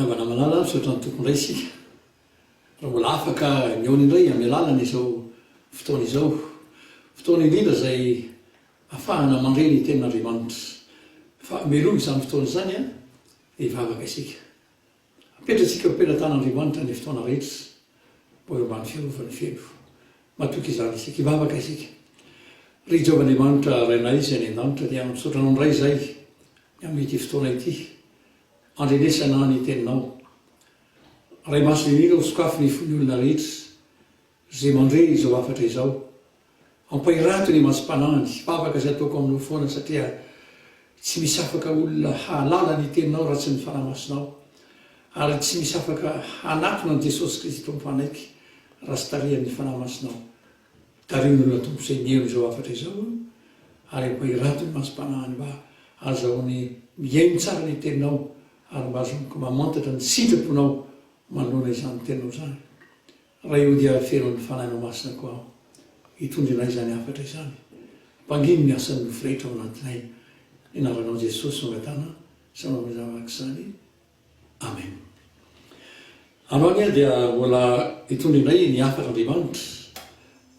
Navana malala misaotra ny tompondray isika raha mbola afaka miaona indray amin'ny alalana izao fotoana izao fotoana indrindra zay ahafahana mandreny ny tenin'Andriamanitra fa meloha izany fotoana izany a hivavaka isika apetratsika ampelantan'Andriamanitra ny fotoana rehetra mbo eo ambany fiarovany feno matoky izany isika hivavaka isika ry Jehovahandriamanitra rainay izy any an-danitra dia misaotranao indray zay amin'ity fotoana ity andrenesana ny teninao ray maso lelina ho sokafo ny fon'ny olona rehetra zay mandre izao afatra izao ampairato ny masom-panahany vavaka izay ataoko aminao foana satria tsy misy afaka olona halala ny teninao raha tsy ny fanamasinao ary tsy misy afaka hanatona an' Jesosy Kristy tompo fanaiky raha sy tarihan'ny fanamasinao tarihan'olona tompo izay mihaino izao afatra izao ary ampairato ny masom-panahany mba azahoany miaino tsara ny teninao ary mba azonoko mamantatra ny sitraponao manoloana izany teninao zany raha eo dia fenon'ny fanahinao masina koa aho hitondrinay zany afatra izany mpangino ny asan'ny nofo rehetra ao anatinay ny anaranao Jesosy nongatana sanao mizavaka izany amen. Anoany a dia mbola hitondrinay ny afatr'Andriamanitra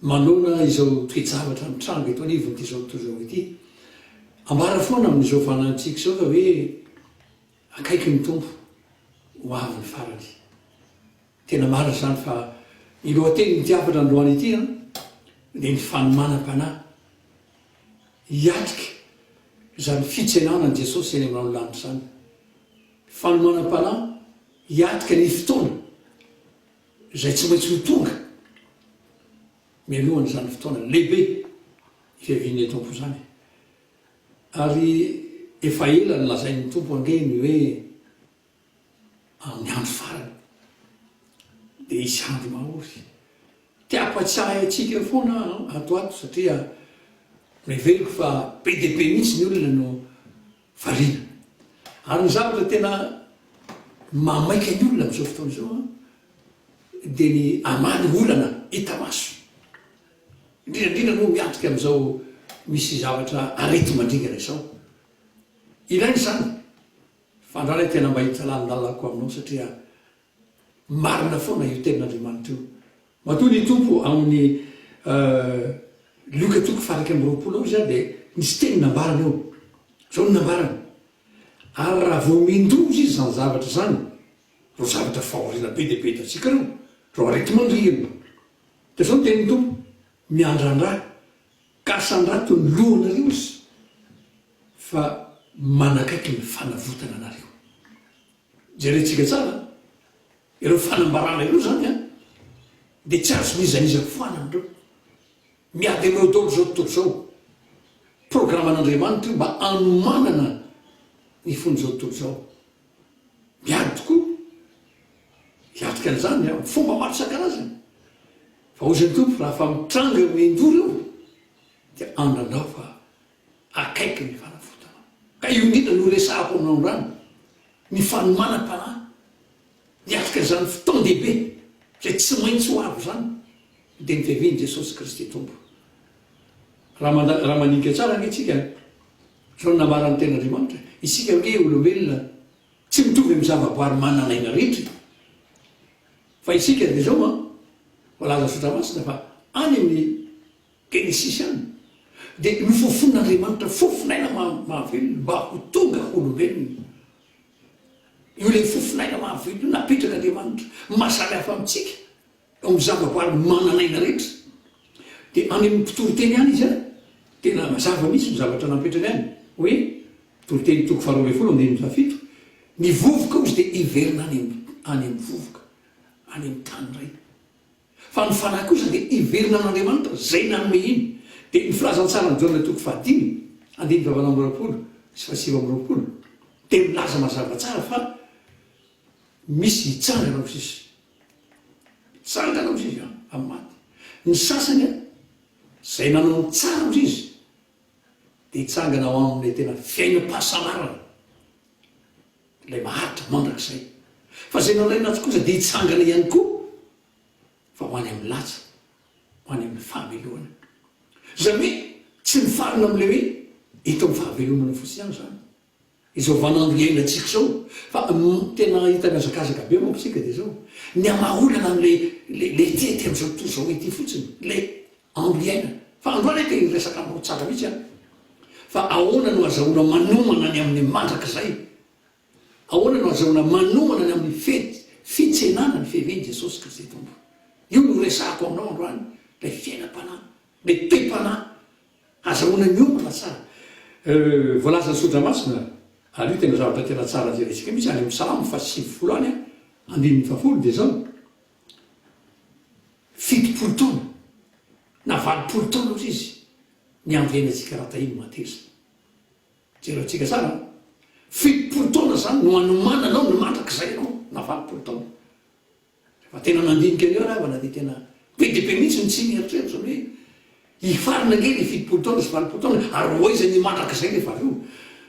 manona izao toejavatra ny trango eto anivony ty zao toizao ity ambara foana amin'izao fanantsika izao fa hoe akaiky ny tompo ho avy ny farany tena marina zany fa ny lohateny ny tiafatra androany ity dia ny fanomanam-panahy hiatrika zany fitsenanan'i Jesosy eny amin'ano lanitra zany fanomanam-panahy hiatrika ny fotoana zay tsy maintsy ho tonga mialohany zany fotoana lehibe fiavian'ny tompo zany ary efa ela ny lazain'ny tompo angeny hoe amin'ny andro farany dia isy andro mahory tiapatsiahy atsika foana atoato satria miveriko fa be dia be mihitsy ny olona no variana ary ny zavatra tena mamaika ny olona amin'izao fotoana izao dia ny amany olana hita maso indrindrandrindra no miatrika amin'izao misy zavatra arety mandringana izao ilainy zany fandralay tena mba hita lalindalalako aminao satria marina foana io tenin'Andriamanitra io matoa ny tompo amin'ny Luka toko faraka amin'ny roapolo ao zany dia nisy teny nambarana eo zao ny nambarana ary raha vao mindrozy izy zany zavatra zany ro zavatra fahoriana be dia be tatsika reo ro arety mandrihana dia zao ny tenin'ny tompo miandrandra kasandrato ny lohanareo izy fa manakaiky ny fanavotana anareo jerentsika tsara ireo fanambarana ireo zany a dia tsy azo mizanizako foana amindreo miady amin'ireo dolo zao tontolo zao programan'Andriamanitra io mba anomanana ny fony zao tontolo zao miady tokoa hiatrika an'izany fomba maro isan-karazany fa ozan'ny tompo raha fa mitranga mindoro io dia andranao fa akaiky ny fanavotana ka io indrindra no resahako aminao andrano ny fanomanam-panahy niatrika an'izany fotoana dehibe zay tsy maintsy ho avy zany dia ny fiavian'i Jesosy Kristy tompo raha manika tsara ange tsika zao namaran'ny tenin'Andriamanitra isika nge olombelona tsy mitovy amin'ny zavaboary mananaina rehetra fa isika dia zao valaza sotra masina fa any amin'ny Genesisy any dia nofofon'Andriamanitra fofinaina mahavelona mba ho tonga olombelona io le fofinaina mahavelona napetraka Andriamanitra mahasaly hafa amintsika amin'ny zavaboary mananaina rehetra dia any amin'ny mpitoroteny any izy tena mazava misy ny zavatra napetrany any hoe toroteny toko faharoa ambin'ny folo andininy fahafito ny vovoka ozy dia hiverina any amin'ny vovoka any amin'ny tany ray fa ny fanahy kosa dia hiverina an'Andriamanitra zay nanome iny dia ny filazantsara ny Jaona toko fahadimy andiny vavana amby roapolo sy fahasivy amby roapolo dia milaza mazava tsara fa misy hitsangana ao izy tsangana ao izy amin'ny maty ny sasany zay nanao ny tsara ao izy dia hitsangana ao amin'ilay tena fiainam-pahasamarana ilay maharitra mandrakizay fa zay nalaina azy kosa dia hitsangana ihany koa fa ho any amin'ny latsa ho any amin'ny fahamelohana zany hoe tsy mifarina amin'ilay hoe eto amin'ny fahavelomana fotsiny ihany zany izao vanandro iainantsika zao fa tena hitany azakazaka be mokotsika dia zao ny amaolana am'le tety am'izao to zao ety fotsiny le andro iaina fa androany te resaka aminao tsara mihitsy a fa ahoana no azahoana manomana ny amin'ny mandrak'izay ahoana no azahoana manomana ny amin'ny fitsenana ny fehveny jesosy kristy tompo io no resako aminao androany le fiainam-panahy le toe-panahy azahoana ny omana tsara voalazany sodramasina ary io tena zavatra tena tsara jerentsika mihitsy any amin'ny salamo fa 50 any a 150 dia zao 70 taona na 20 taona ozy izy ny amviainantsika raha tahiny mateza jerentsika tsara 70 taona zany no anomana anao no mandrak'izay anao na 20 taona fa tena nandinika an'io ravana dia tena be dia be mihitsy ny tsy mieritreritra zany hoe hifarina ngely 70 taona sy 20 taona ary ho iza ny mandrak'izay rehefa avy io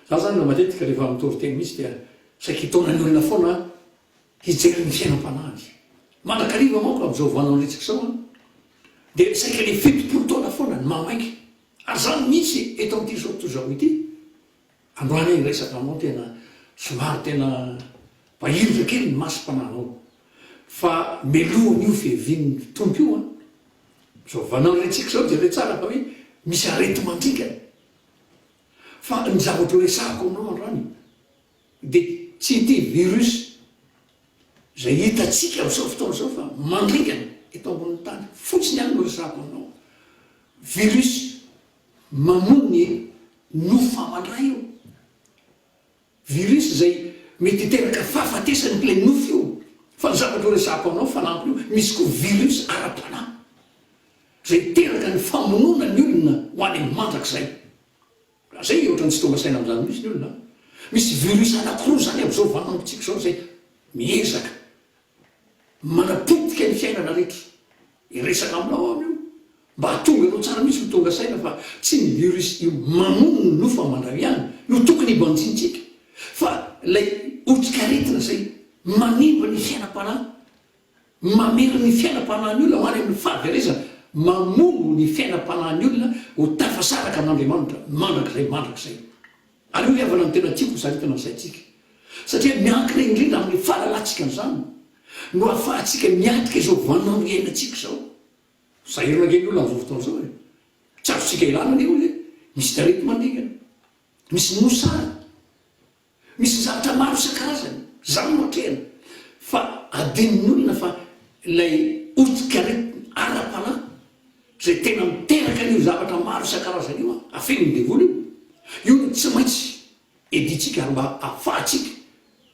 za zany no matetika rehefa mitory teny mihitsy dia saiky taonany olona foana hijery ny fiainam-panahy mandrakariva manko am'izao vananretsika zao a dia saiky le 70 taona foana ny mamaiky ary zany mihitsy eto am'ty zao to zao ity androany eny resaka anao tena somary tena bahirika kely ny masom-panahnao fa melohan'io fehvin'ny tompo io a zao vananretsika zao dia re tsara fa hoe misy arety mandrikany fa ny zavatra resako aminao androany dia tsy ity virus zay hitatsika am'izao fotoana zao fa mandrikana eto ambonin'ny tany fotsiny any no resako aminao virus mamony nofamandray io virus zay mety hiteraka fahafatesany le nofo io fa ny zavatra resako aminao fanampy io misy koa virus ara-panahy zay teraka ny famonona ny olona ho any amin'ny mandrak'izay raha zay ohatrany tsy tonga saina am'izany misy ny olona misy virus anankiroa zany am'izao vanampotsika zao zay miezaka manapotika ny fiainana rehetra iresaka aminao amin'io mba hatonga anao tsara misy ho tonga saina fa tsy ny virus io mamono ny nofa mandray ihany no tokony hibanjintsika fa lay otrikaretina zay manimba ny fiainam-panahy mamera ny fiainam-panahy ny olona ho any amin'ny fahaverezana mamono ny fiainam-panahy ny olona ho tafasaraka amin'andriamanitra mandrak'izay ary io hiavana ny tena tiako saritana n'izaytsika satria miankina indrindra amin'ny fahalalantsika n'izany no ahafahantsika miatika izao vanandro iainantsika zao sahirana ngeny olona am'izao fotoana zao e tsy azontsika ilana ny olona misy darety mandingana misy nosara misy zavatra maro isan-karazany zany noatrehana fa adinin'ny olona fa lay otrikaretiny ara-panahy zay tena miteraka an'io zavatra maro isan-karazany io a afeniny devoly io no tsy maintsy editsika ary mba ahafahatsika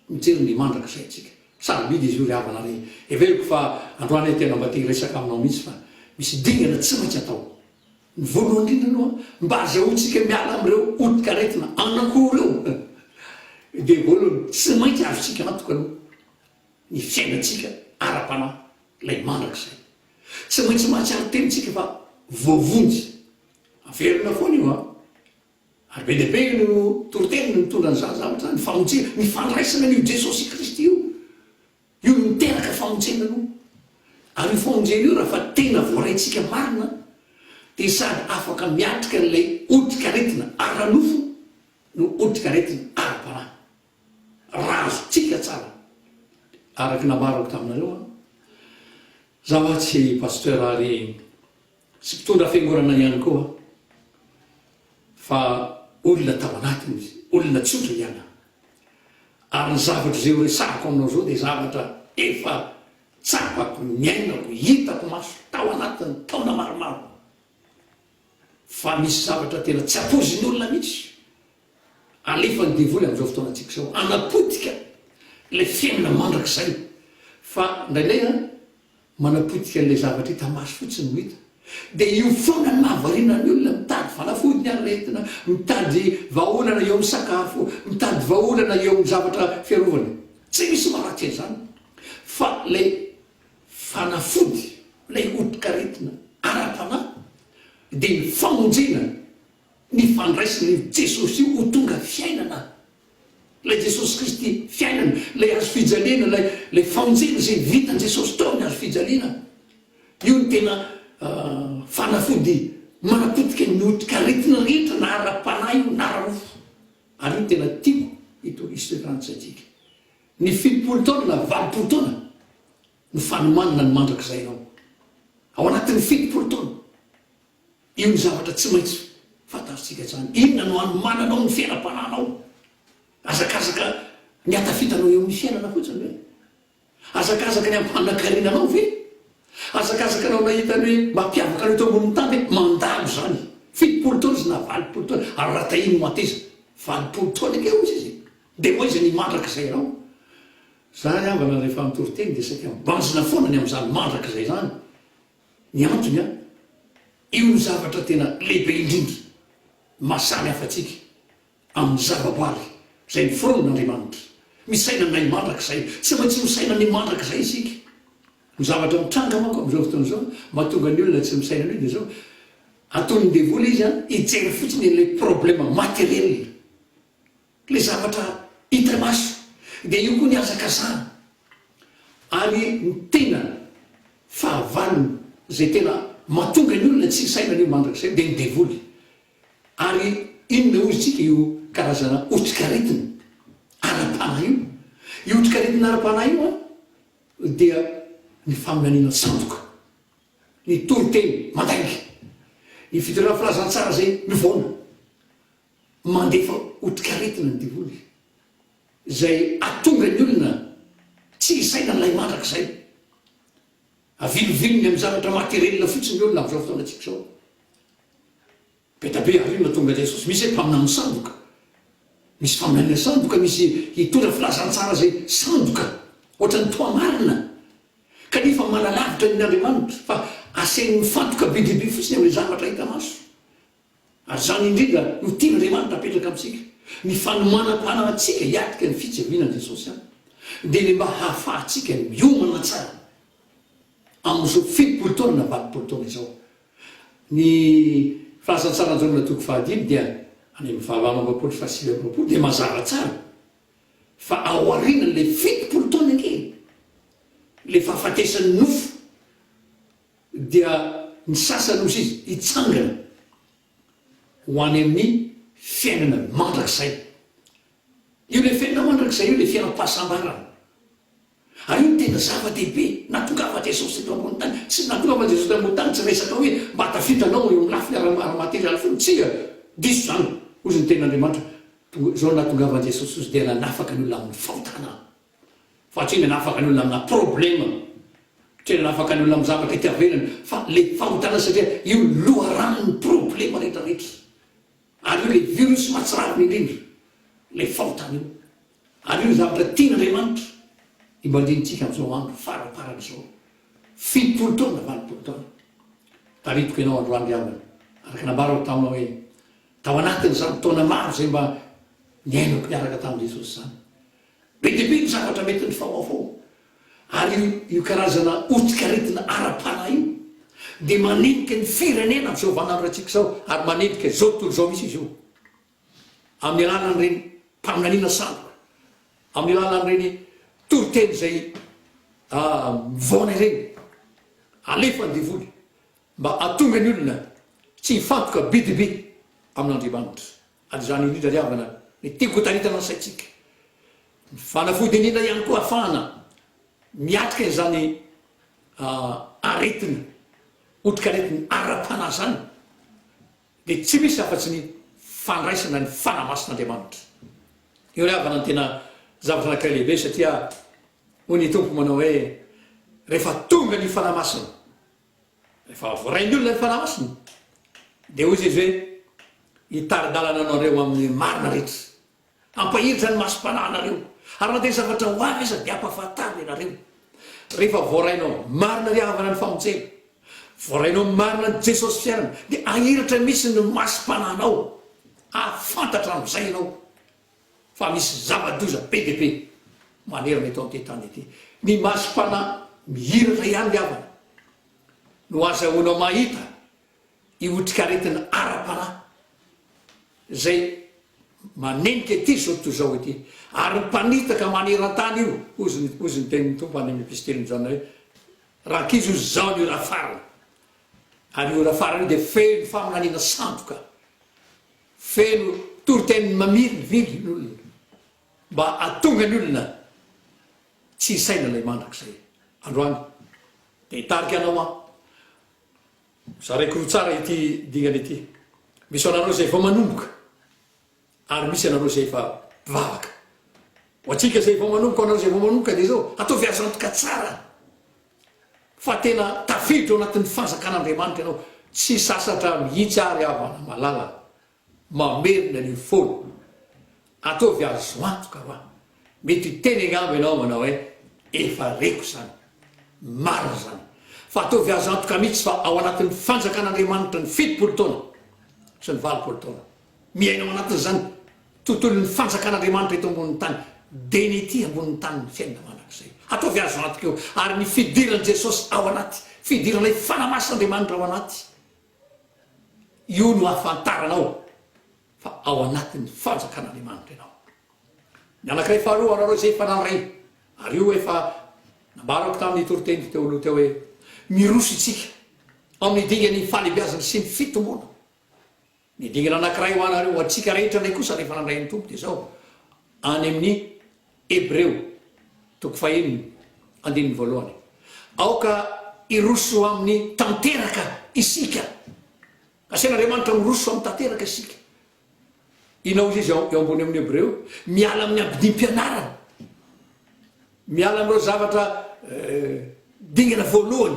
mijery ny mandrak'izay atsika sarobidy izy io ry havana re everiko fa androany tena mba te resaka aminao mihitsy fa misy dingana tsy maintsy atao ny voalohany indrindra aloha mba azahoantsika miala am'ireo otrikaretina anankory reo dia voalohany tsy maintsy azotsika anatoka aloha ny fiainatsika ara-panahy lay mandrak'izay tsy maintsy mahatsiaro tenitsika fa voavonjy averina foana io a ary be dia be no toroteny no mitondra n'izany zavatra ny famonjena ny fandraisana an'io jesosy kristy io io miteraka famonjena no ary io famonjena io raha fa tena voaraintsika marina dia sady afaka miatrika n'lay otrikaretina ara-nofo no otrikaretina ara-panahy raha azotsika tsara araky namarako taminareo a zahoatsy pasteur ary sy mpitondra fiangonana ihany koa fa olona tao anatiny izy olona tsotra ihany ary ny zavatra zay resako aminao zao dia zavatra efa tsapako miainako hitako maso tao anatiny taona maromaro fa misy zavatra tena tsy apozin'ny olona mihitsy alefa ny devoly am'izao fotoana antsika zao anapotika le fiainana mandrak'izay fa ndrailay a manapotika n'lay zavatra hita maso fotsiny no hita dia io foana ny mahavarina ny olona mitady fanafody ny aretina mitady vahaolana eo amin'ny sakafo mitady vahaolana eo amin'ny zavatra fiarovana tsy misy maraty an'izany fa lay fanafody lay otrikaretina ara-panahy dia ny famonjena ny fandraisina jesosy io ho tonga fiainana lay jesosy kristy fiainana lay azo fijaliana lay famonjena zay vitan jesosy tao ny azo fijaliana io ny tena fanafody manapotika ny otrikaretina rehetra na ara-panahy io na ara-nofo ary io tena tiako itorantsika ny 70 taona 20 taona ny fanomanina ny mandrakizay ianao ao anatin'ny 70 taona io ny zavatra tsy maintsy fantatsika zany inona no anomananao ny fiainam-pananao azakazaka ny atafitanao eo amin'ny fiainana fotsiny hoe azakazaka ny ampanakarinanao ve azakazaka anao nahitany hoe mampiavaka anao to amboniny tany hoe mandalo zany 70 taona izy na 20 taona ary raha tahiny mateza 20 taona ake izy izy dia moa izy ny mandrakizay ianao zany avana rehefa mitoriteny dia saika banjina foana ny amin'izany mandrakizay zany ny antony a io ny zavatra tena lehibe indrindra masamy hafatsika amin'ny zavaboary zay ny fironon'Andriamanitra misaina nay mandrakizay tsy maintsy misaina ny mandrakizay isika ny zavatra mitranga manko amin'izao fotoana zao mahatonga ny olona tsy misaina an'io dia zao atony devoly izy a hijery fotsiny le problema materiel le zavatra hita maso dia io koa ny azakazana ary ny tena fahavalony zay tena mahatonga ny olona tsy saina an'io mandrakizay dia ny devoly ary inona ozy tsika io karazana otrikaretina ara-pana io otrikaretina ara-pana io a dia ny faminaniana sandoka ny toriteny mandainga ny fitorana filazantsara zay mivoana mandefa otrikaretina ny devoly zay atonga ny olona tsy hisaina n'ilay mandrakizay avilovilony amin'ny zavatra materielina fotsiny ny olona amin'izao fotoana atsika zao betabe arina tonga jesosy misy hoe mpaminany sandoka misy faminanina sandoka misy hitondra filazantsara zay sandoka ohatra ny toa marina kanefa malalavitra n'Andriamanitra fa aseny mifantoka be dehibe fotsiny amin'le zavatra hita maso ary zany indrindra no tian'Andriamanitra apetraka amintsika ny fanomanam-panana atsika hiatika ny fitsevinan Jesosy any dia ny mba hahafahantsika miomana tsara amin'izao 70 taona na 20 taona izao ny filazantsara-njaona toko fahadimy dia any amin'ny fahavalom-bapolo sy fahasivy-ambin'ny-roapolo dia mazava tsara fa ao aorianany le 70 taona ake le fahafatesan'ny nofo dia ny sasany ozy izy hitsangana ho any amin'ny fiainana mandrakizay io le fiainana mandrakizay io le fiainam-pahasambarana ary io tena zava-dehibe natongava Jesosy eto ambony tany tsy natongava Jesosy eto ambony tany tsy resaka hoe mba hatafitanao eo lafiny ara-materialy fony tsia diso zany ozy ny ten'Andriamanitra zao natongava Jesosy ozy dia nanafaka ny olona amin'ny fahotana fa tsy nanafaka ny olona amina problema tsy nanafaka ny olona amin'ny zavatra itiavelana fa le fahotana satria io loharanony problema rehetrarehetra ary io le virus matsiraviny indrindra le fahotana io ary io zavatra tian'Andriamanitra imbandrinitsika amin'izao andro faraparan'izao 70 taona 20 taona taritiko ianao androany avana araka nambarao tamina hoe tao anatiny zany taona maro zay mba niainako niaraka tamin'i Jesosy zany be dehibe ny zavatra mety ny fahoafao ary io karazana otrikaretina ara-pana io dia manendika ny firenena amin'izao vanandro atsika zao ary manendika zao tontolo zao misy izy io amin'ny alalan'ireny mpaminaniana sandoka amin'ny alalan'ireny toriteny zay mivoana ireny alefa ny devoly mba atonga ny olona tsy hifantoka be dehibe amin'Andriamanitra ary zany indrindra ry havana ny tiako taritana ny saitsika ny fanafody indrindra ihany koa ahafahana miatrika izany aretina otrikaretina ara-pana zany dia tsy misy afa-tsy ny fandraisana ny fanamasin'Andriamanitra io ry havana ny tena zavatra anankiray lehibe satria hoy ny tompo manao hoe rehefa tonga ny fanamasina rehefa voarainy olona ny fanamasina dia hoy izy hoe hitaridalana anareo amin'ny marina rehetra ampahiritra ny masom-panahinareo ary na dia zavatra ho avy iza dia ampahafatary ianareo rehefa voarainao marina ry havana ny famonjena voarainao marina ny Jesosy fiainana dia ahiratra misy ny masom-panahinao ahafantatra amin'izay ianao fa misy zava-doza be dehibe manerana eto amin'ity tany ity ny masom-pana mihiratra ihany ry havana no azahoanao mahita iotrikaretina ara-panahy zay manendika ety zao tontolo zao ety ary mpanitaka maneran-tany io ozy ny tenin'ny tompo any amin'ny epistely zany hoe rakizy ozy zao ny ora farany ary ora farany io dia feno faminaniana sandoka feno toriteniny mamily vily n'olona mba atonga ny olona tsy isaina lay mandrak'izay androany de hitarika anao zaraiko ro tsara ity dingana ity misy anareo zay efa manomboka ary misy anareo zay efa vavaka ho atsika zay efa manomboka anareo zay efa manomboka de zao ataovy azantoka tsara fa tena tafiditra ao anatin'ny fanjakan'Andriamanitra ianao tsy sasatra mihitsy ary avana malala mamerina ny folo ataovy azo antoka hoa mety teny agnambo ianao manao hoe efa reko zany mara zany fa ataovy azo antoka mihitsy fa ao anatin'ny fanjakan'Andriamanitra ny 7 taona sy ny 20 taona miainao anatin'izany tontolon'ny fanjakan'Andriamanitra eto ambonin'ny tany de ny ety ambonin'ny tany ny fiainana manak'izay ataovy azo antoka eo ary ny fidiran'i Jesosy ao anaty fidiran'ilay fanamasin'Andriamanitra ao anaty io no ahafantaranao fa ao anatin'ny fanjakan'Andriamanitra ianao ny anankiray faharoa anareo zay efa nanray ary io efa nambarako tamin'ny toriteny teo aloha teo hoe miroso itsika amin'ny dingany fahalebiazana sy ny fitombona ny dingana anankiray ho anareo ho atsika rehetra ndray kosa rehefa nandray ny tompo de zao any amin'ny Hebreo 4:1 aoka iroso amin'ny tanteraka isika asian'Andriamanitra miroso amin'ny tanteraka isika inao izy eo ambony amin'ny Hebreo miala amin'ny abidimpianarana miala amin'ireo zavatra dingana voalohany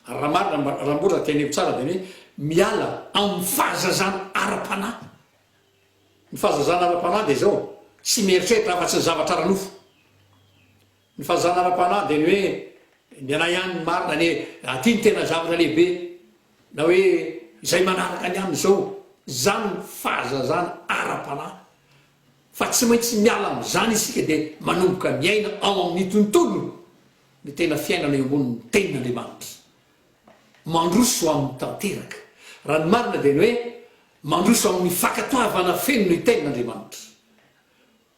ary raha marina raha mbola tianevo tsara de hoe miala amin'ny fahazazana ara-panahy ny fahazazana ara-panahy de zao tsy mieritreritra afa-tsy ny zavatra ranofo ny fahazazana ara-panahy de ny hoe ny anay ihany ny marina ny aty ny tena zavatra lehibe na hoe izay manaraka ny any zao zany fahazazana ara-panahy fa tsy maintsy miala am'izany isika de manomboka miaina ao amin'ny tontolo ny tena fiainana eo ambonin'ny tenin'Andriamanitra mandroso amin'ny tanteraka raha ny marina de ny hoe mandroso amin'ny fakatoavana feno ny tenin'Andriamanitra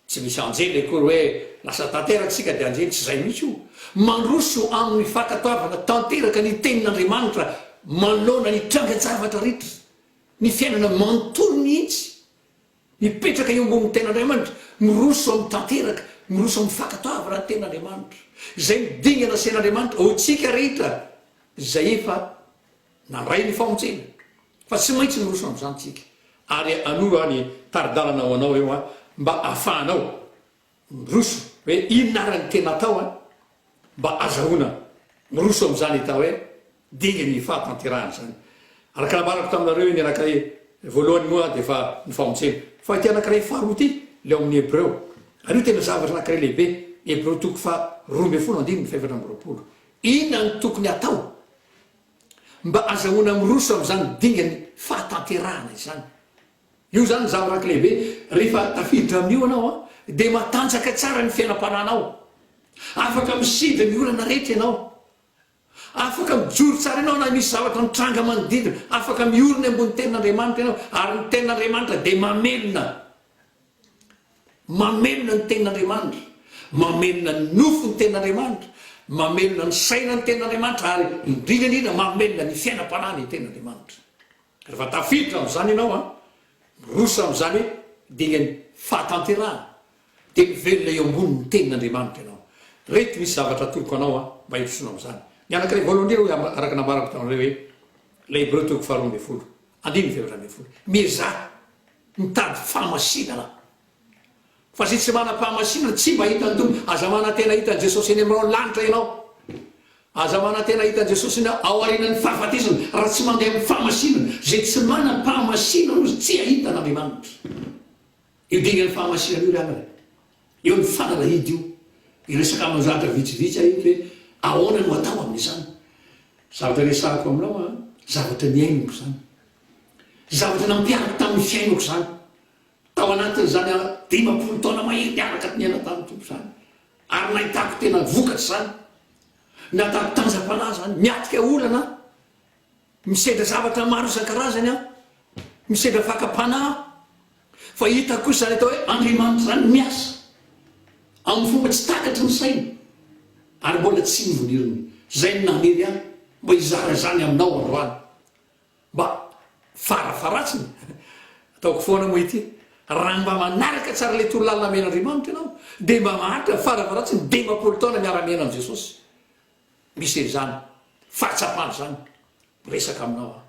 tsy misy anjely akory hoe lasa tanteraka sika de anjely tsy zay mihitsy io mandroso amin'ny fakatoavana tanteraka ny tenin'Andriamanitra manoloana ny trangan-javatra rehetra ny fiainana manontolo mihitsy mipetraka eo ambonin'ny tenin'Andriamanitra miroso amin'ny tanteraka miroso amin'ny fakatoavana ny tenin'Andriamanitra zay midingana sen'Andriamanitra ho tsika rehetra zay efa nandray ny famonjena fa tsy maintsy miroso amin'izany tsika ary anora ny taridalana ho anao eo mba ahafahanao miroso hoe inona arany tena atao mba azahoana miroso amin'izany atao hoe dinga ny fahatanterahana zany araka nabarako taminareo ny anankiray voalohany moa de fa ny famonjena fa ty anankiray faharoa ty leo amin'ny Hebreo ary io tena zavatra anankiray lehibe Hebreo 4:20 inona ny tokony atao mba azahoana miroso amin'izany dingany fahatanterahana izany io zany zavatra anankilehibe rehefa tafiditra amin'io anao de matanjaka tsara ny fiainam-pananao afaka misidra ny olana rehetra ianao afaka mijoro tsara ianao na misy zavatra mitranga manodidina afaka miorina ambony tenin'Andriamanitra ianao ary ny tenin'Andriamanitra de mamelona ny tenin'Andriamanitra mamelona ny nofo ny tenin'Andriamanitra mamelona ny saina ny tenin'Andriamanitra ary indrindrandrindra mamelona ny fiainam-panahy ny tenin'Andriamanitra rehefa tafiditra amin'izany ianao miroso amin'izany hoe dingan'ny fahatanterahana de mivelona eo ambonin'ny tenin'Andriamanitra ianao reto misy zavatra atoloko anao mba hirosona amin'izany ny anankiray voalohany ndreo araka nambarako taminareo hoe le Hebreo 4:20 miezah mitady fahamasinana fa zay tsy manam-pahamasinana tsy mba hitany tompo aza manantena hitan'i Jesosy eny amin'ireo lanitra ianao aza manantena hitan'i Jesosy eny ao aorianan'ny fahafatesana raha tsy mandeha amin'ny fahamasinana zay tsy manam-pahamasinana ozy tsy ahitan'Andriamanitra io dingan'ny fahamasinana io rehana eo ny fanalahidy io iresaka amin'ny zavatra vitsivitsy io hoe ahoana no atao amin'izany zavatra resahako aminao zavatra niainako zany zavatra nampiaraka tamin'ny fiainako zany tao anatin'izany 50 taona mahery niaraka niaina tamin'ny tompo zany ary nahitako tena vokatra zany natako tanjam-panahy zany miatika olana misedra zavatra maro isan-karazany misedra fakam-panahy fa hitako kosa zany atao hoe Andriamanitra zany miasa amin'ny fomba tsy takatry ny saina ary mbola tsy nivoniriny zay ny namery any mba hizara zany aminao androany mba farafaratsiny ataoko foana moa ity raha mba manaraka tsara le tololalina men'andriamanitra ianao dia mba maharitra faravaratsiny dimapolo taona miara-miaina an' jesosy misy zany fahatsapany zany resaka aminao a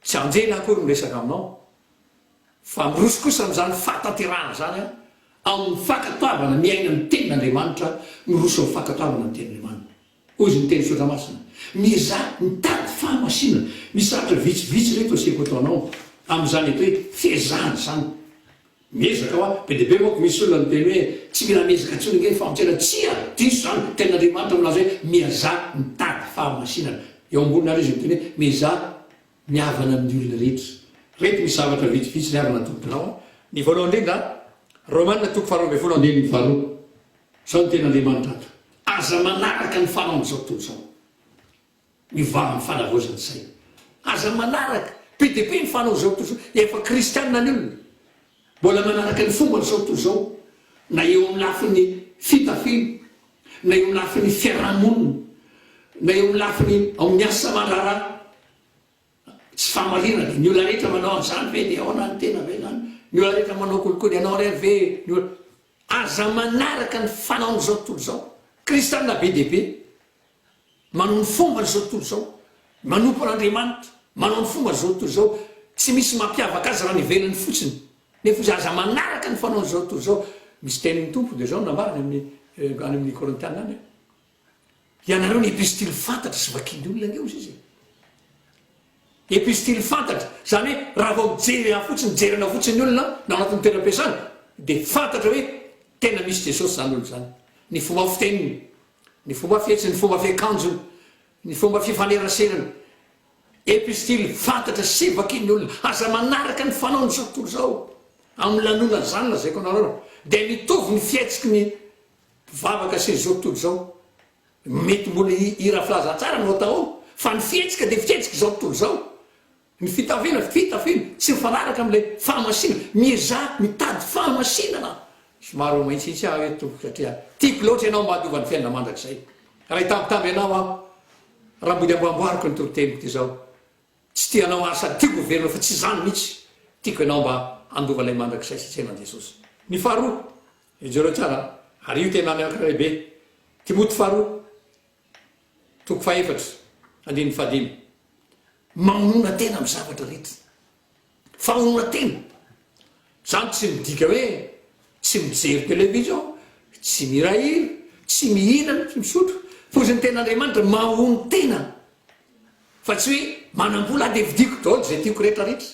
tsy anjena akory miresaka aminao fa miroso kosa am'zany fahatanterahana zany a amin'ny fankatoavana miaina ny tenin'andriamanitra miroso amin'ny fankatoavana ny tenin'andriamanitra ozy ny teny sotra masina miza mitady fahamasinana misaratra vitsivitsy reto asiako ataonao am'izany eto hoe fiezahana zany miezaka hoa be deaibe moako misy olona ny teny hoe tsy mila miezaka ntsony nge famontsena tsy diso zany tenin'andriamanitra milaza hoe miaza mitady fahamasinana eo ambonina izy miteny hoe miza miavana amin'ny olona rehetra reto misy zavatra vitsivitsy ny avana tomponao ny voalohany indrindra romanina toko faharoa folo andeny faharoa zao ny tenin'andriamanitra ato aza manaraka ny fanaon'izao tontolo zao mivava ny fanavozany say aza manaraka be dia be ny fanao zao tontolo zao efa kristianina ny olona mbola manaraka ny fomba n'izao tontolo zao na eo amin'ny lafiny fitafiny na eo amin'ny lafiny fiarahamonina na eo amin'ny lafiny amin'ny asa mandrara tsy famarina ny olona rehetra manao an'izany ve dia aona ny tena ve zany ny olona rehetra manao kolikoly ianao rery ve aza manaraka ny fanaon'izao tontolo zao kristianina be dia be manao ny fomba n'izao tontolo zao manompo an'andriamanitra manao ny fomba n'izao tontolo zao tsy misy mampiavaka azy raha nivelany fotsiny nefa izy aza manaraka ny fanaon'izao tontolo zao misy tenin'ny tompo dia zao nambarany any amin'ny korintiana any ianareo ny epistily fantatra sy vakiny olona ngeo izy izy epistily fantatra zany hoe raha vao mijery fotsiny mijerana fotsiny olona na anatin'ny tena-piasana dia fantatra hoe tena misy jesosy zany olo zany ny fomba fiteniny ny fomba fietsiny ny fomba fiakanjony ny fomba fifaneraserana epistily fantatra sy vakiny olona aza manaraka ny fanaon'izao tontolo zao amin'ny lanona zany lazaiko anareo dia mitovy ny fihetsiky ny mpivavaka sy zao tontolo zao mety mbola ira filaza tsara no atao fa ny fihetsika dia fihetsika zao tontolo zao ny fitafina tsy mifanaraka amin'ilay fahamasina mieza mitady fahamasinana somaro maintsitsy ah hoe tompo satria tiako loatra ianao mba adiovan'ny fiainana mandrakizay raha hitambitamby ianao a raha mbody amboamboariko ny toroteniko ty zao tsy tianao asa tiako verina fa tsy zany mihitsy tiako ianao mba andovan'ilay mandrakizay satria nan jesosy ny faharoa ijereo tsara ary io tena miakalehibe timoty faharoa toko faefatra andiny fahadimy mamonona tena amin'ny zavatra rehetra famonona tena zany tsy midika hoe tsy mijery televizion tsy mirahiry tsy mihinana tsy misotro foziny ten'andriamanitra mahony tena fa tsy hoe manam-bola dia vidiko daholo zay tiako rehetrarehetra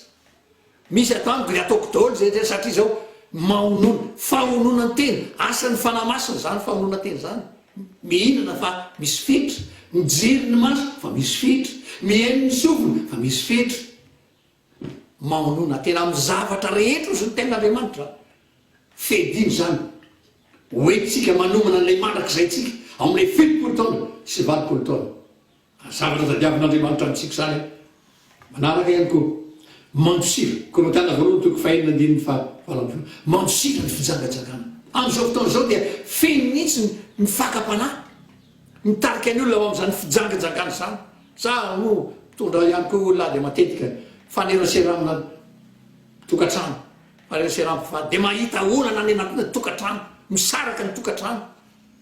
misy atamiko dia ataoko daholo zay satria zao mahonona fahonona ny tena asan'ny fanamasina zany fahonona tena zany mihinana fa misy fitra mijery ny maso fa misy fitra mihaino ny sofina fa misy fitra mahonona tena amin'ny zavatra rehetra ozy ny ten'andriamanitra fediny zany hoentsika manomana n'lay mandrakizay tsika amin'ilay filopolo taona sy valopolo taona zavatra tadiavin'andriamanitra amitsika zany manaraka ihany koa mandosira korontana voalohany toko fahenina andininy fahavalambolo mandosira ny fijangajakana amin'izao fotaona zao dia feno mihitsy ny fakapanahy mitarika ny olona ao amin'izany fijangajangana zany sa no tondra ihany koa olona dia matetika fanerasera amina tokatrano fanerasera ampiva dia mahita olana ny anatina tokatrano misaraka ny tokatrano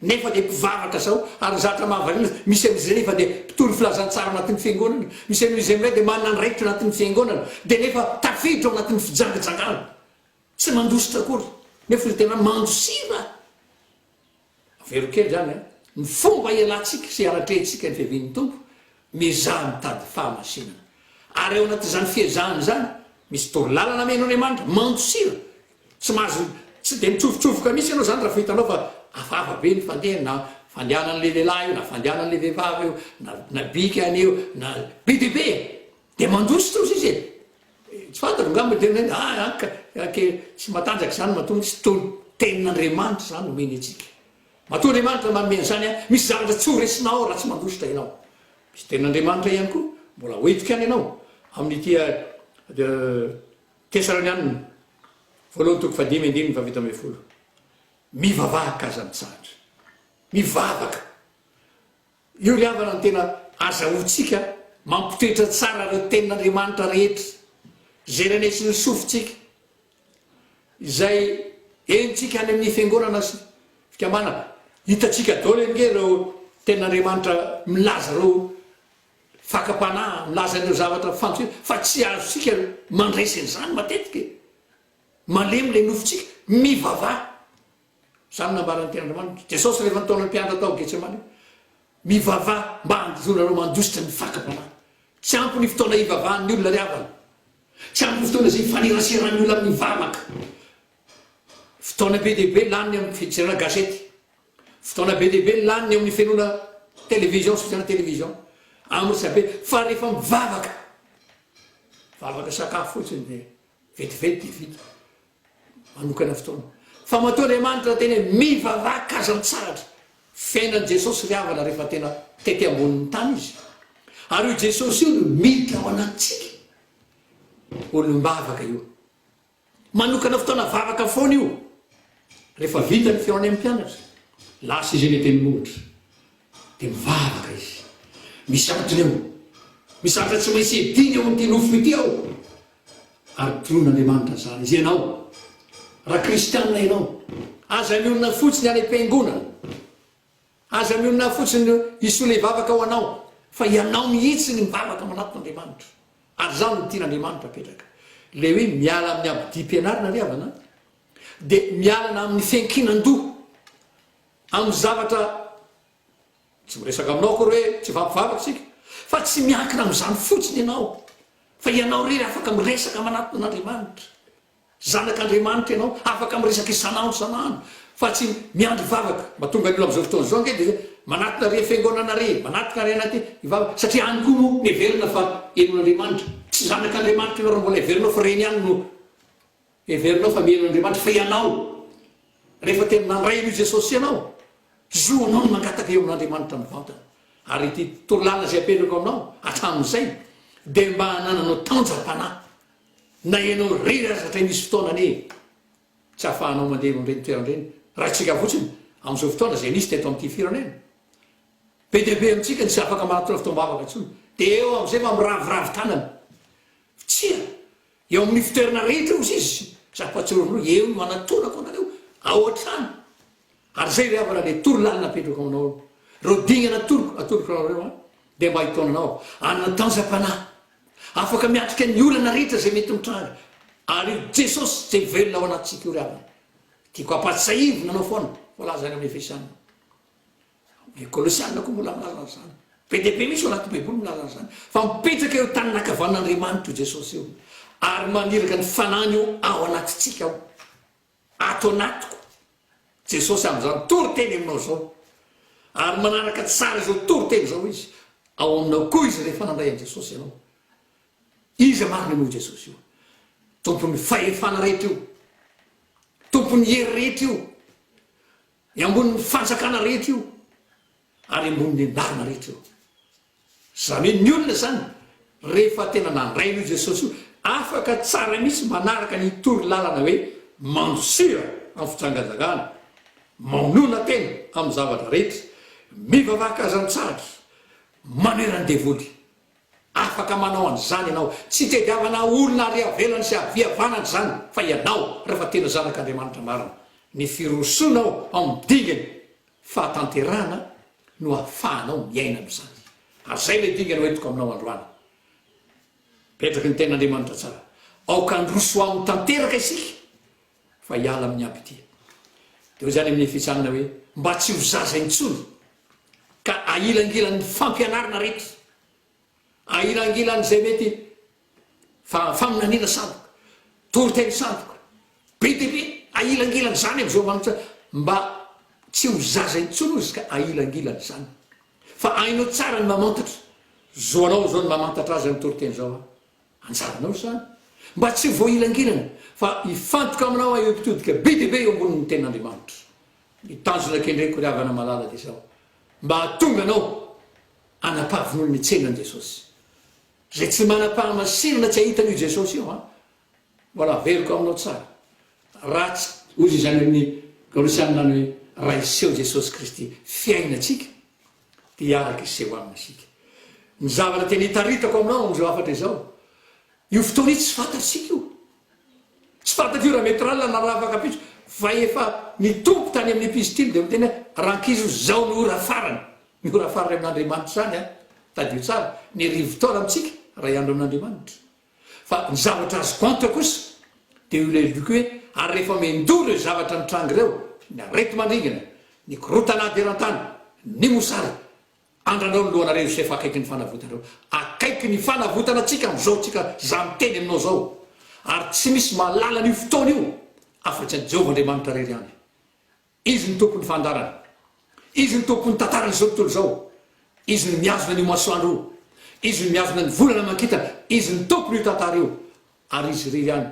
nefa dia mpivavaka zao ary zatra mahavalina misy am'izay nefa dia mpitory filazantsara anatin'ny fiangonana misy am'izay am'ray dia manana ny raikitra anatin'ny fiangonana dia nefa tafiditra ao anatin'ny fijangajangana tsy mandositra akory nefa izy tena mandosira averokely zany ny fomba ialantsika sy aratrentsika ny fiavin'ny tompo mizaha mitady fahamasinana ary eo anatin'izany fiezahany zany misy torolalana meno andriamanitra mandosira tsy mahazo tsy dia mitsofotrofoka misy ianao zany raha fahitanao fa afafa be ny fandeha na fandehanan'le lehilahy io na fandehanan'le vehivavy io na bika any io na be dia be dia mandositra ozy izy tsy fantako ngamba dia ake tsy matanjaka zany matonga tsy tenin'andriamanitra zany omeny atsika matoa andriamanitra manomeny zany a misy zavatra tsy horesinao raha tsy mandositra ianao misy tenin'andriamanitra ihany koa mbola hoetika any ianao amin'n'ity tesalonianina voalohany toko fadimy andininy fa vita ambe folo mivavaka aza mitsahatra mivavaka io ry havana ny tena azahotsika mampitoetra tsara reo tenin'andriamanitra rehetra zay ranesy ny sofotsika izay enitsika any amin'ny fiangonana sy fikamana hitatsika daoly nge reo ten'andriamanitra milaza reo fakapanahy milaza an'ireo zavatra fanto fa tsy azosika mandresen'izany matetika malemy le nofotsika mivavah zany nambarany ten'andriamanitra jesosy rehefa nitaona ny mpianatra tao getsemany mivavah mba andizonareo mandositra ny fakapanahy tsy ampy ny fotoana ivavahan'ny olona ry avana tsy ampy ny fotoana zay faniraserany olona amin'ny vavaka fotoana be dehibe laniny amin'ny fijerena gazety fotoana be dehibe laniny amin'ny fianona télévision sy fijerena télévision amrysabe fa rehefa mivavaka sakafo fotsiny de vetivety vita manokana fotoana fa matoa Andriamanitra tena mivavaka kazantsaratra fiainan' Jesosy ry havana rehefa tena tety ambonin'ny tany izy ary io Jesosy io no miditra ao anatsika olombavaka io manokana fotoana vavaka foana io rehefa vita ny feony amin'ny mpianatra lasa izy eny teny motra de mivavaka izy misantona eo misatra tsy maintsy ediny eo am'ty nofo ity ao ary tron'Andriamanitra zany izy ianao raha kristianina ianao aza mionina fotsiny any am-piangonana aza mionina fotsiny isola ivavaka ao anao fa ianao mihitsy ny mivavaka manaton'Andriamanitra ary zany ny tian'Andriamanitra petraka le hoe miala amin'ny abidi-pianarina ry havana de mialana amin'ny fiankinan-doha amin'ny zavatra tsy miresaka aminao kory hoe tsy vampivavaka sika fa tsy miankina amin'izany fotsiny ianao fa ianao rery afaka miresaka manaton'Andriamanitra zanak'Andriamanitra ianao afaka miresaka isanandro sanandro fa tsy miandry vavaka mba tonga ny olo am'izao fotoana zao nge de manatona re fiangonana re manatika re anaty ivavaka satria any koa no everina fa enon'Andriamanitra tsy zanak'Andriamanitra ianao raha mbola everinao fa reny any no everinao fa mienon'Andriamanitra fa ianao rehefa tena nandray io Jesosy ianao zoanao no mangataka eo amin'Andriamanitra mivantana ary ity torolana zay apetrako aminao hatramin'izay de mba hanananao tanjam-panahy na ianao rery azatra misy fotoana ane tsy ahafahanao mandeha am'reny toerandreny raha tsika fotsiny am'izao fotoana zay nisy teto am'ty firenena be dehibe amitsika ny tsy afaka manatona fotoam-bavaka ntsony de eo am'izay fa miraviravy tanana tsia eo amin'ny fitoerana rehetra ozy izy zapatsirono eo no manatonako anareo ao an-trano ary zay rehavana le torolalina apetrako aminao reo dignana atoroko nareo de mba hitonanao anana tanjam-panahy afaka miatrika ny olana rehetra zay mety mitranga ary Jesosy zay velona ao anatsika io ry havana tiako apatsaivo nanao foana volazany amin'ny Efesianina Kolosianina koa mbola milaza zany be dehibe misy ao anaty baiboly milaza zany fa mipetraka eo tany nakavan'Andriamanitra io Jesosy io ary maniraka ny fanany io ao anatitsika ao ato anatiko Jesosy am'izany toriteny aminao zao ary manaraka tsara zao toriteny zao izy ao aminao koa izy rehefa nandray an' Jesosy ianao izy marina moa Jesosy io tompony fahefana rehetra io tompony hery rehetra io iambonin'ny fanjakana rehetra io ary ambonin'ny andarana rehetra io zany hoe ny olona zany rehefa tena nandray io Jesosy io afaka tsara misy manaraka ny torolalana hoe mandosira amin'ny fitsangatsangana manona tena amin'ny zavatra rehetra mivavaka azantsara manerany devoly afaka manao an'izany ianao tsy tediavana olona ary avelany sy aviavanany zany fa ianao rehefa tena zanak'Andriamanitra marina ny firosonao amin'ny dingany fahatanterahana no ahafahanao miaina am'izany ary zay le dingany hoentiko aminao androany petraky ny ten'Andriamanitra tsara aoka androso amin'ny tanteraka isika fa hiala amin'ny aby ity deo zany amin'ny Efesianina hoe mba tsy ho zaza intsony ka ailangilan'ny fampianarana rehetra ailangilan' zay mety faminanina sandoka toriteny sandoka be dehibe ailangilan' zany am'izao manitra mba tsy ho zaza intsony izy ka ailangilan' zany fa ainao tsara ny mamantatra zoanao zao ny mamantatra azy amin'ny toriteny zao anjaranao zany mba tsy voailangilana fa ifantoka aminao eo mpitodika be dehibe eo ambonin'ny ten'Andriamanitra mitanjona kendreko ry havana malala de zao mba hatonga anao anapavin'olony tsenan' Jesosy zay tsy manam-pahamasinana tsy ahitan'io Jesosy io mbola veriko aminao tsara ratsy ozy zany amin'ny Kolosianina ny hoe raha iseho Jesosy Kristy fiainatsika de hiaraka iseho aminasika ny zavatra tena hitaritako aminao am'izao afatra izao io fotoana io tsy fantatsika io tsy fantatio raha mety ralina na raha afaka pitso fa efa nitompo tany amin'ny epistily dia mitena rankizo zao ny ora farany ny ora farany amin'andriamanitra zany a tadio tsara ny rivotaona amitsika raha iandro amin'andriamanitra fa ny zavatra azo compte kosa dia io leliko hoe ary rehefa mendolo io zavatra nitrangy ireo ny arety mandringana ny korotanady eran-tany ny mosary andranao ny lohanareo sy efa akaiky ny fanavotanareo akaiky ny fanavotana atsika am'izao tsika za miteny aminao zao ary tsy misy mahalala n'io fotoana io afa-tsy any jehovah andriamanitra rery any izy ny tompony fandarana izy ny tompony tantarany zao tontolo zao izy ny miazona ny masoandro io izy ny miazona ny volana mankitana izy ny tompony io tantara io ary izy rery any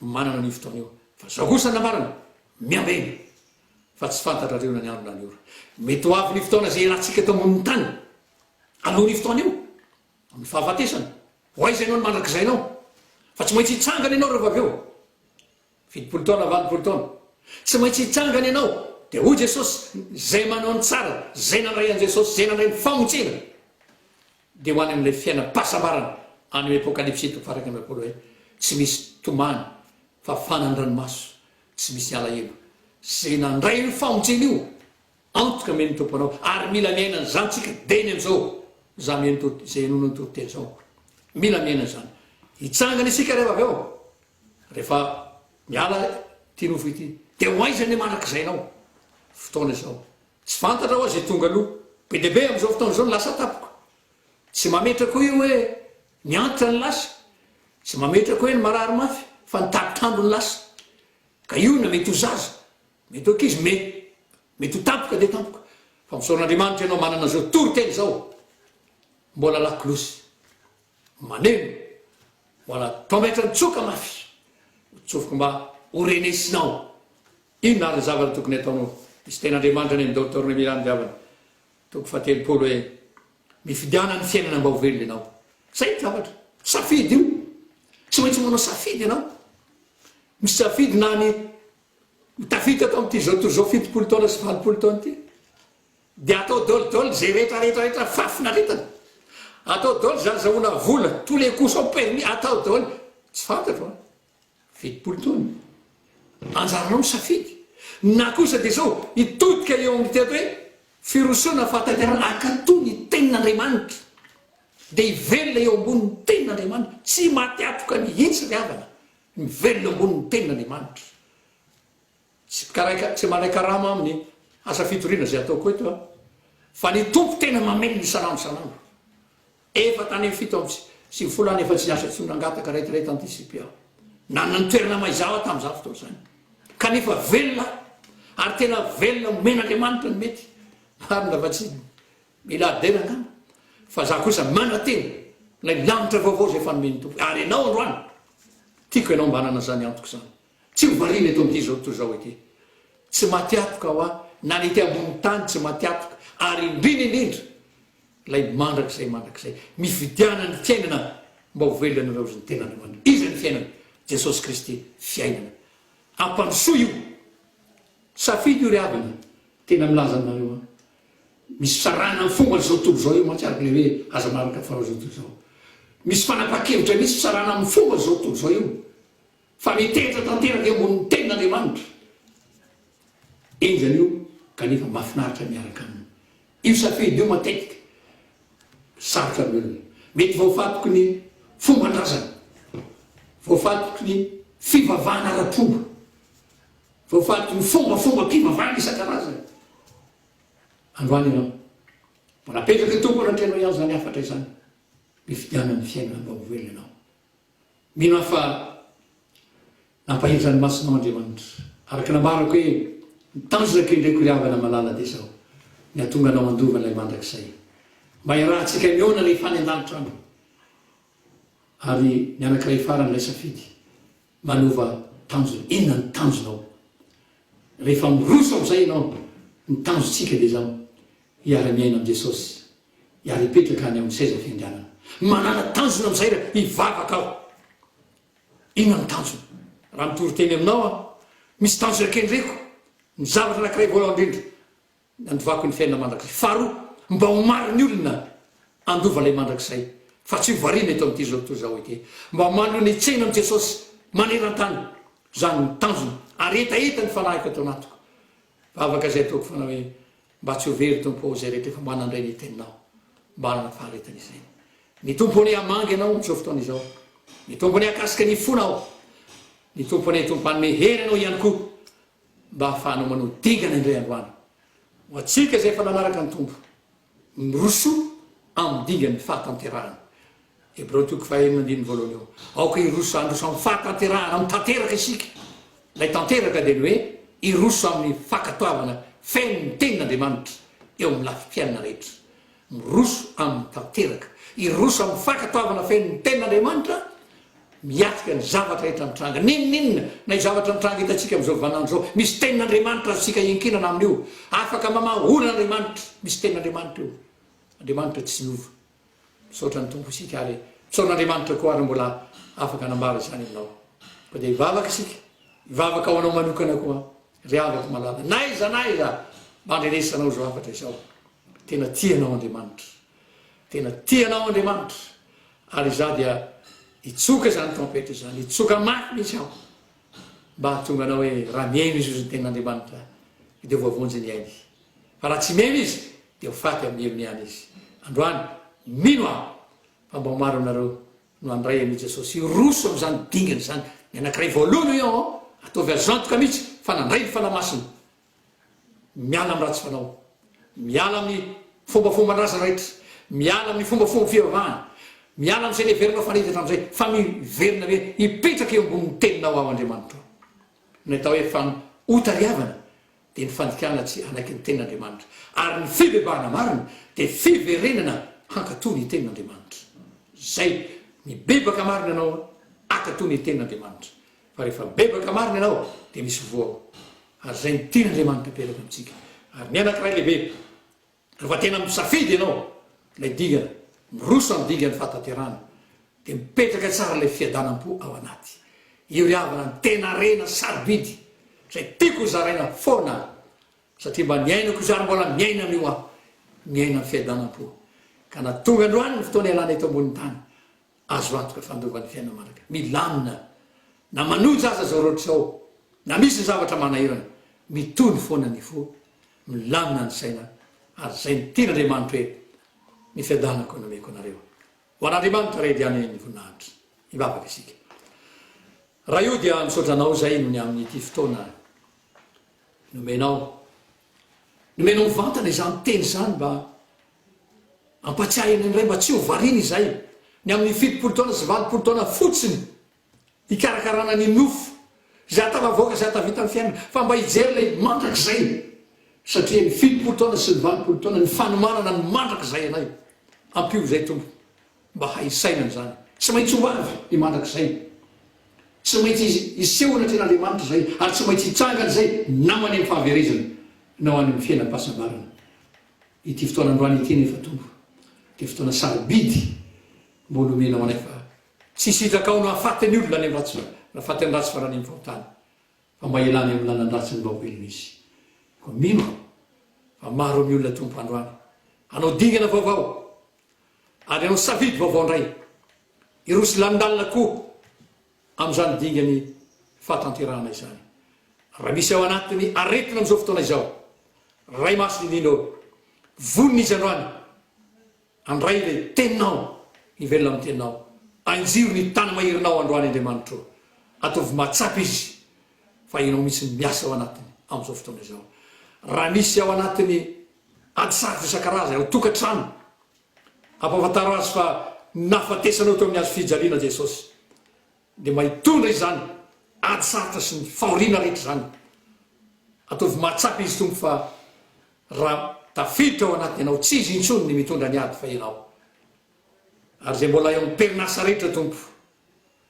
manana ny fotoana io fa zao kosa namarana miambeny fa tsy fantatrareo na ny andro na ny ora mety ho avy ny fotoana zay rahantsika eto amboniny tany aloha ny fotoana io amin'ny fahafatesana ho aiza ianao ny mandrak'izay ianao fa tsy maintsy hitsangana ianao rehefa avy eo fidipolo taona valopolo taona tsy maintsy hitsangana ianao dia hoy jesosy zay manao ny tsara zay nandray an' jesosy zay nandray ny famontsena dia ho any amin'ilay fiainam-pahasambarana any amin'ny apokalypsy tokofaraky ambin'apolo hoe tsy misy tomany fa fanandranomaso tsy misy alahelo zay nandray ny famontsena io antoka meny tomponao ary mila miainany zany tsika deny am'izao za zay nono ny toroteny zao mila miainany zany hitsangana isika rehefa avy eo rehefa miala ty nofo ity dia ho aizany mandrak'izay nao fotoana zao tsy fantatra ho zay tonga aloha be deabe am'izao fotoana zao ny lasa tapoka tsy mametraka ho io hoe miantitra ny lasa tsy mametraka hoe ny marary mafy fa nitapitrambo ny lasa ka io na mety ho zaza mety okizy mety ho tampoka dia tampoka fa misaoran'andriamanitra ianao manana zao toroteny zao mbola lakolosy maneno mbola tometra mitsoka mafy tsofoka mba horenesinao ino nary zavatra tokony ataonao misy ten'andriamanitra ny doctorne milany diavana toko fatelopolo hoe mifidiana ny fiainana mba ho velona ianao zay zavatra safidy io tsy maintsy manao safidy ianao misy safidy na ny mitafita atao am'ty zao toy zao fitopolo taona sy valopolo taona ty dia atao dolidoly zay rehetrarehetrarehetra fafinaretana atao doly zazahoana vola tous les coups sont permis atao doly tsy fantatro a fitopolo taona anjaranao misafidy na kosa dia zao hitodika eo amin'ny teto hoe firosoana fahatanterana akato ny tenin'andriamanitra dia hivelona eo ambonin'ny tenin'andriamanitra tsy mateatoka mihitsy ry havana mivelona ambonin'ny tenin'andriamanitra tsy manay karama amin'ny asa fitoriana zay ataoko eto a fa ny tompo tena mamelona isanandro isanandro efa tany amin'ny fito am'y sivifolo any efa tsy asa tsonangataka rehetrarehetra antisipia nanana ny toerana maizaho a tamin'izao fotoana zany kanefa velona ary tena velona men'andriamanitra ny mety ary lafa tsy mila adena ngana fa za kosa manatena lay lanitra vaovao zay fanomeny tompo ary ianao androany tiako ianao mbanana zany antoko zany tsy hovarina eto am'ty zao to zao ety tsy matiatoka ho a na nety ambony tany tsy matiatoka ary indrina indrindra lay mandrak'izay mividiana ny fiainana mba ho velonareo zy ny ten'andriamanitra izy ny fiainana jesosy kristy fiainana ampanosoa io safidy io ry avana tena milaza aminareo a misy fisarana ny fomba zao tontolo zao io matsiaraka le hoe aza maraka farao zao tontolo zao misy fanapa-kevitra misy fisarana amin'ny fomba zao tontolo zao io fa mitetra tanteraka eo ambon'ny tenin'andriamanitra eny zany io kanefa mahafinaritra miaraka aminy io safidy io matetika sarotra melona mety voafatoky ny fomban-drazana voafatoky ny fivavahana ara-pomba voafatoky ny fombafomba-pivavahana isan-karazana androany ianao mba napetraka tompo anatrenao ihany zany afatra izany mifidiana ny fiainana mba ho velona ianao mino fa nampahirany masinao andriamanitra araka nambarako hoe mitanjona kendreko ry havana malala dia zao ny atonga anao andovan'ilay mandrak'izay mba irahantsika miona rehefa any an-danitra any ary ny anankiray faran'ilay safidy manova tanjona inona ny tanjonao rehefa miroso am'izay ianao ny tanjontsika dia zao hiara-miaina am' jesosy hiara hipetraka any amin'ny seza fiandrianana manana tanjona am'izay ra hivavaka aho inona ny tanjona raha mitoroteny aminao a misy tanjona kendreko ny zavatra anankiray voalohany indrindra andovako ny fiainana mandrak'izay faharoa mba ho maro ny olona andova lay mandrak'izay fa tsy hovarina eto am'ty zao to zao ety mba manao ny tsena am' jesosy maneran-tany zany ny tanjony aretaeta ny fanahiko atao anatiko vavaka zay ataoko fanao hoe mba tsy ho very tompo zay rehetra efa manandray ny teninao mba anana faharetana izay ny tompony amangy anao mizao fotoana izao ny tompony akasika ny fonao ny tompony tompo anome hery anao ihany koa mba hahafahanao manao dingana indray androany ho atsika zay efa nanaraka ny tompo miroso amin'ny dingany fahatanterahana Hebreo 4:9 eo aoka iroso androso amin'ny fahatanterahana amin'ny tanteraka isika lay tanteraka dia ny hoe iroso amin'ny fakatoavana fenony tenin'Andriamanitra eo amin'ny lafi-piainana rehetra miroso amin'ny tanteraka iroso amin'ny fakatoavana fenony tenin'Andriamanitra miatika ny zavatra rehetra mitranga ninninna na zavatra mitranga hitatsika amin'izao vanandro zao misy tenin'Andriamanitra azontsika iankinana amin'io afaka mamahonan'Andriamanitra misy tenin'Andriamanitra io Andriamanitra tsy miova misaotra ny tompo isika ary misaoran'Andriamanitra koa ary mbola afaka anambara izany aminao ko dia hivavaka isika hivavaka ao anao manokana koa ry avaka malala naiza mandrenesanao zao afatra izao tena tianao Andriamanitra ary za dia hitsoka zany tompetra zany hitsoka mafy misy aho mba hatonga anao hoe raha miaino izy io tenin'Andriamanitra dia voavonjy ny ainy fa raha tsy miaino izy dia ho faty amin'ny heviny izy androany mino aho fa mba maro aminareo no andray amin'i Jesosy iroso amin'izany dingana zany ny anankiray voalohany io ataovy azantoka mihitsy fa nandray ny fanamasina miala amin'ny ratsy fanao miala amin'ny fombafomban-draza rehetra miala amin'ny fombafomba fivavahana miala amin'izay ny heverinao fanitatra amin'izay fa miverina hoe hipetraka eo ambonin'ny teninao ao Andriamanitra ny atao hoe fa hotariavana dia ny fandikana tsy anaiky ny tenin'Andriamanitra ary ny fibebahana marina dia fiverenana hankatony tenin'Andriamanitra zay mibebaka marina anao akatony tenin'Andriamanitra fa rehefa bebaka marina anao dia misy voao ary zay ny tian'Andriamanitra pelaka amintsika ary ny anankiray lehibe rehefa tena misafidy ianao lay digana miroso amin'ny digany fahatanterahana dia mipetraka tsara ilay fiadanam-po ao anaty io ry havana ny tena rena sarobidy zay tiako zaraina foana satria mba niainako zary mbola miaina amin'io aho miaina amin'ny fiadanam-po ka natonga androany ny fotoana ialana eto ambonin'ny tany azo antoka fandovan'ny fiainana manaka milamina na manoja aza zao roatra zao na misy ny zavatra manahirana mitony foana ny fo milamina ny saina ary zay ny tian'Andriamanitra hoe ny fiadanako nomeko anareo ho an'Andriamanitra re diany ny voninahitra hivavaka isika raha io dia misaotranao zay no ny amin'ity fotoana nomenao mivantana izany teny zany mba ampatsiahina indray mba tsy ho variny izay ny amin'ny 7 taona sy 20 taona fotsiny hikarakarana ny nofo zay atavavoaka zay atavita ny fiainana fa mba hijery lay mandrak'izay satria ny 7 taona sy ny 20 taona ny fanomanana ny mandrak'izay anay ampio zay tompo mba haisainany zany tsy maintsy ho avy ny mandrak'izay tsy maintsy isehoana tenin'Andriamanitra zay ary tsy maintsy hitsangana zay namany amin'ny fahaverezana nao any amin'ny fiainam-pahasambarana ity fotoana androany ity nefa tompo dia fotoana sarobidy mbola omenao anay fa tsy sitraka ao no hafatany olona any amin'ny ratsy nafatany ratsy farany amin'ny fahotany fa mba ialany amin'ny lanan-dratsy ny baobelona izy ko mino fa maro amin'ny olona tompo androany anao dingana vaovao ary anao savidy vaovao ndray irosy landalina koa amin'izany dingany fahatanterahana izany raha misy ao anatiny aretina amin'izao fotoana izao ray maso ninino vonina izy androany andray le teninao hivelona amin'ny teninao anjiro ny tany mahirinao androany Andriamanitra ataovy matsapy izy fa inao misy miasa ao anatiny amin'izao fotoana izao raha misy ao anatiny adisarotra isan-karazany ao tokantrano ampafataro azy fa nafatesanao teo amin'ny azo fijaliana Jesosy dia mahitondra izany adisarotra sy ny fahoriana rehetra zany ataovy matsapy izy tompo fa raha tafiditra ao anatiny ianao tsy izy intsony ny mitondra ny ady fa ianao ary zay mbola eo miperinasa rehetra tompo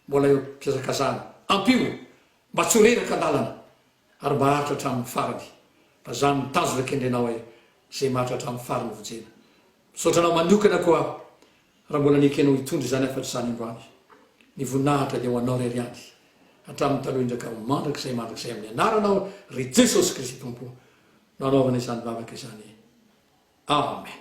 mbola eo mpiazakazana ampio mba tsy ho reraka andalana ary mba haritra hatramin'ny farany fa zany mitazona kendrenao hoe zay maharitra hatramin'ny farany vonjena misaotranao manokana koa raha mbola niekenao hitondry zany afa-tsy zany androany ny voninahitra dia ho anao reryany hatramin'ny taloha indraka mandrak'izay amin'ny anaranao ry Jesosy Kristy tompo no anaovana izany vavaka izany amen.